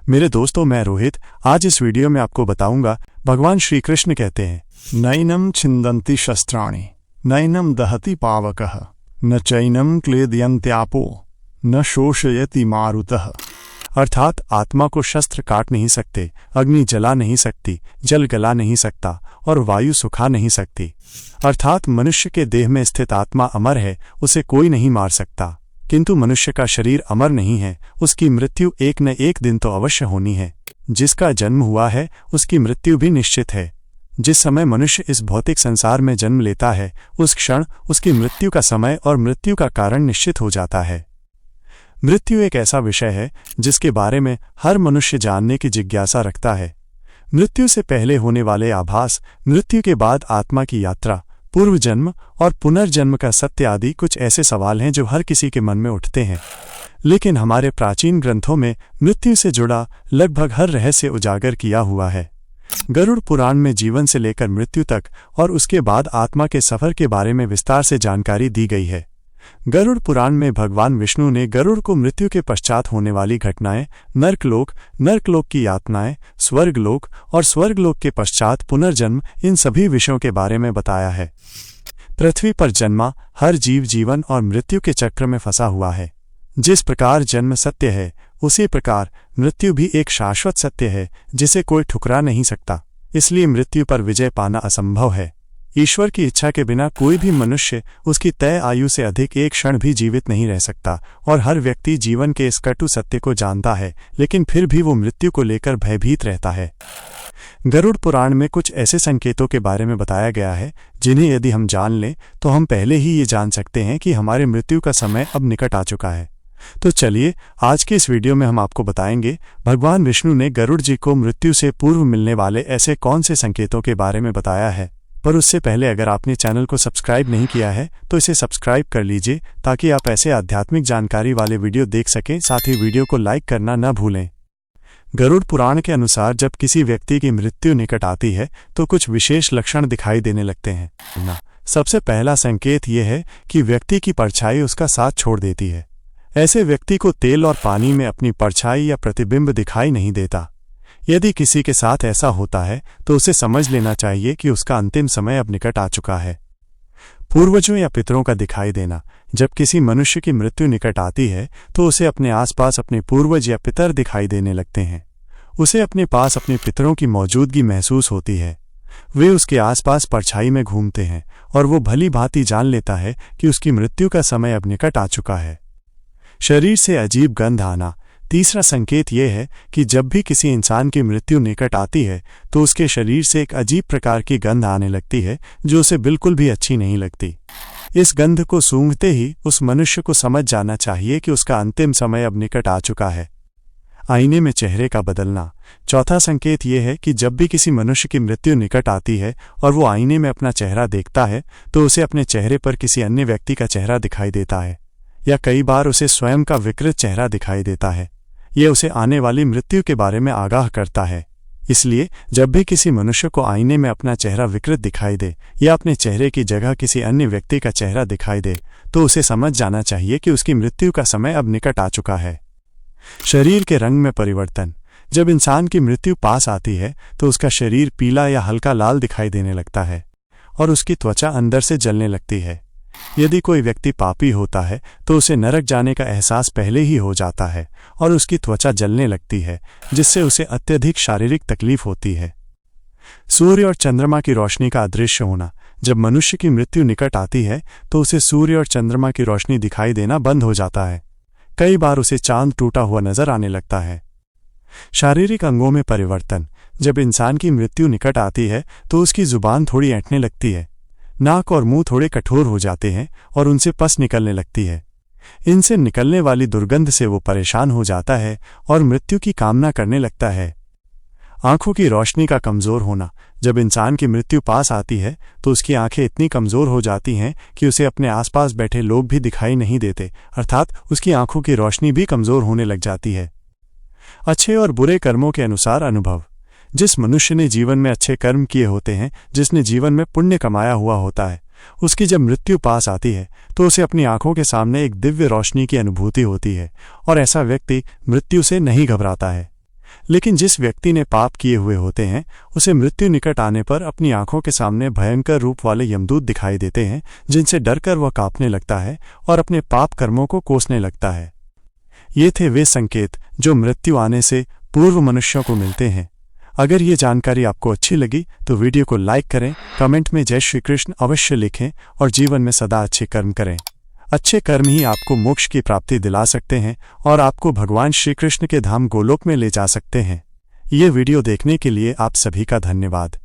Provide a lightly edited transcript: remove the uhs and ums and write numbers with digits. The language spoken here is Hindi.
मेरे दोस्तों, मैं रोहित आज इस वीडियो में आपको बताऊंगा भगवान श्री कृष्ण कहते हैं नैनम छिन्दन्ति शस्त्राणि नैनम दहति पावकः न चैनम क्लेदयन्त्यापो न शोषयति मारुतः। अर्थात आत्मा को शस्त्र काट नहीं सकते, अग्नि जला नहीं सकती, जल गला नहीं सकता और वायु सुखा नहीं सकती। अर्थात मनुष्य के देह में स्थित आत्मा अमर है, उसे कोई नहीं मार सकता। किंतु मनुष्य का शरीर अमर नहीं है, उसकी मृत्यु एक न एक दिन तो अवश्य होनी है। जिसका जन्म हुआ है उसकी मृत्यु भी निश्चित है। जिस समय मनुष्य इस भौतिक संसार में जन्म लेता है उस क्षण उसकी मृत्यु का समय और मृत्यु का कारण निश्चित हो जाता है। मृत्यु एक ऐसा विषय है जिसके बारे में हर मनुष्य जानने की जिज्ञासा रखता है। मृत्यु से पहले होने वाले आभास, मृत्यु के बाद आत्मा की यात्रा, पूर्व जन्म और पुनर्जन्म का सत्य आदि कुछ ऐसे सवाल हैं जो हर किसी के मन में उठते हैं। लेकिन हमारे प्राचीन ग्रंथों में मृत्यु से जुड़ा लगभग हर रहस्य उजागर किया हुआ है। गरुड़ पुराण में जीवन से लेकर मृत्यु तक और उसके बाद आत्मा के सफर के बारे में विस्तार से जानकारी दी गई है। गरुड़ पुराण में भगवान विष्णु ने गरुड़ को मृत्यु के पश्चात होने वाली घटनाएं, नर्कलोक, नर्कलोक की यातनाएं, स्वर्गलोक और स्वर्गलोक के पश्चात पुनर्जन्म, इन सभी विषयों के बारे में बताया है। पृथ्वी पर जन्मा हर जीव जीवन और मृत्यु के चक्र में फंसा हुआ है। जिस प्रकार जन्म सत्य है उसी प्रकार मृत्यु भी एक शाश्वत सत्य है जिसे कोई ठुकरा नहीं सकता। इसलिए मृत्यु पर विजय पाना असंभव है। ईश्वर की इच्छा के बिना कोई भी मनुष्य उसकी तय आयु से अधिक एक क्षण भी जीवित नहीं रह सकता और हर व्यक्ति जीवन के इस कटु सत्य को जानता है, लेकिन फिर भी वो मृत्यु को लेकर भयभीत रहता है। गरुड़ पुराण में कुछ ऐसे संकेतों के बारे में बताया गया है जिन्हें यदि हम जान लें तो हम पहले ही ये जान सकते हैं कि हमारे मृत्यु का समय अब निकट आ चुका है। तो चलिए आज के इस वीडियो में हम आपको बताएंगे भगवान विष्णु ने गरुड़ जी को मृत्यु से पूर्व मिलने वाले ऐसे कौन से संकेतों के बारे में बताया है। पर उससे पहले अगर आपने चैनल को सब्सक्राइब नहीं किया है तो इसे सब्सक्राइब कर लीजिए ताकि आप ऐसे आध्यात्मिक जानकारी वाले वीडियो देख सकें। साथ ही वीडियो को लाइक करना न भूलें। गरुड़ पुराण के अनुसार जब किसी व्यक्ति की मृत्यु निकट आती है तो कुछ विशेष लक्षण दिखाई देने लगते हैं। सबसे पहला संकेत यह है कि व्यक्ति की परछाई उसका साथ छोड़ देती है। ऐसे व्यक्ति को तेल और पानी में अपनी परछाई या प्रतिबिंब दिखाई नहीं देता। यदि किसी के साथ ऐसा होता है तो उसे समझ लेना चाहिए कि उसका अंतिम समय अब निकट आ चुका है। पूर्वजों या पितरों का दिखाई देना, जब किसी मनुष्य की मृत्यु निकट आती है तो उसे अपने आसपास अपने पूर्वज या पितर दिखाई देने लगते हैं। उसे अपने पास अपने पितरों की मौजूदगी महसूस होती है। वे उसके आसपास परछाई में घूमते हैं और वो भली भांति जान लेता है कि उसकी मृत्यु का समय अब निकट आ चुका है। शरीर से अजीब गंध आना। तीसरा संकेत यह है कि जब भी किसी इंसान की मृत्यु निकट आती है तो उसके शरीर से एक अजीब प्रकार की गंध आने लगती है जो उसे बिल्कुल भी अच्छी नहीं लगती। इस गंध को सूंघते ही उस मनुष्य को समझ जाना चाहिए कि उसका अंतिम समय अब निकट आ चुका है। आईने में चेहरे का बदलना। चौथा संकेत यह है कि जब भी किसी मनुष्य की मृत्यु निकट आती है और वो आईने में अपना चेहरा देखता है तो उसे अपने चेहरे पर किसी अन्य व्यक्ति का चेहरा दिखाई देता है या कई बार उसे स्वयं का विकृत चेहरा दिखाई देता है। यह उसे आने वाली मृत्यु के बारे में आगाह करता है। इसलिए जब भी किसी मनुष्य को आईने में अपना चेहरा विकृत दिखाई दे या अपने चेहरे की जगह किसी अन्य व्यक्ति का चेहरा दिखाई दे तो उसे समझ जाना चाहिए कि उसकी मृत्यु का समय अब निकट आ चुका है। शरीर के रंग में परिवर्तन। जब इंसान की मृत्यु पास आती है तो उसका शरीर पीला या हल्का लाल दिखाई देने लगता है और उसकी त्वचा अंदर से जलने लगती है। यदि कोई व्यक्ति पापी होता है तो उसे नरक जाने का एहसास पहले ही हो जाता है और उसकी त्वचा जलने लगती है जिससे उसे अत्यधिक शारीरिक तकलीफ होती है। सूर्य और चंद्रमा की रोशनी का अदृश्य होना। जब मनुष्य की मृत्यु निकट आती है तो उसे सूर्य और चंद्रमा की रोशनी दिखाई देना बंद हो जाता है। कई बार उसे चांद टूटा हुआ नजर आने लगता है। शारीरिक अंगों में परिवर्तन। जब इंसान की मृत्यु निकट आती है तो उसकी जुबान थोड़ी ऐंठने लगती है, नाक और मुंह थोड़े कठोर हो जाते हैं और उनसे पस निकलने लगती है। इनसे निकलने वाली दुर्गंध से वो परेशान हो जाता है और मृत्यु की कामना करने लगता है। आंखों की रोशनी का कमजोर होना। जब इंसान की मृत्यु पास आती है तो उसकी आंखें इतनी कमजोर हो जाती हैं कि उसे अपने आसपास बैठे लोग भी दिखाई नहीं देते, अर्थात उसकी आंखों की रोशनी भी कमजोर होने लग जाती है। अच्छे और बुरे कर्मों के अनुसार अनुभव। जिस मनुष्य ने जीवन में अच्छे कर्म किए होते हैं, जिसने जीवन में पुण्य कमाया हुआ होता है, उसकी जब मृत्यु पास आती है तो उसे अपनी आंखों के सामने एक दिव्य रोशनी की अनुभूति होती है और ऐसा व्यक्ति मृत्यु से नहीं घबराता है। लेकिन जिस व्यक्ति ने पाप किए हुए होते हैं उसे मृत्यु निकट आने पर अपनी आंखों के सामने भयंकर रूप वाले यमदूत दिखाई देते हैं, जिनसे डरकर वह कांपने लगता है और अपने पाप कर्मों को कोसने लगता है। ये थे वे संकेत जो मृत्यु आने से पूर्व मनुष्यों को मिलते हैं। अगर ये जानकारी आपको अच्छी लगी तो वीडियो को लाइक करें, कमेंट में जय श्री कृष्ण अवश्य लिखें और जीवन में सदा अच्छे कर्म करें। अच्छे कर्म ही आपको मोक्ष की प्राप्ति दिला सकते हैं और आपको भगवान श्री कृष्ण के धाम गोलोक में ले जा सकते हैं। ये वीडियो देखने के लिए आप सभी का धन्यवाद।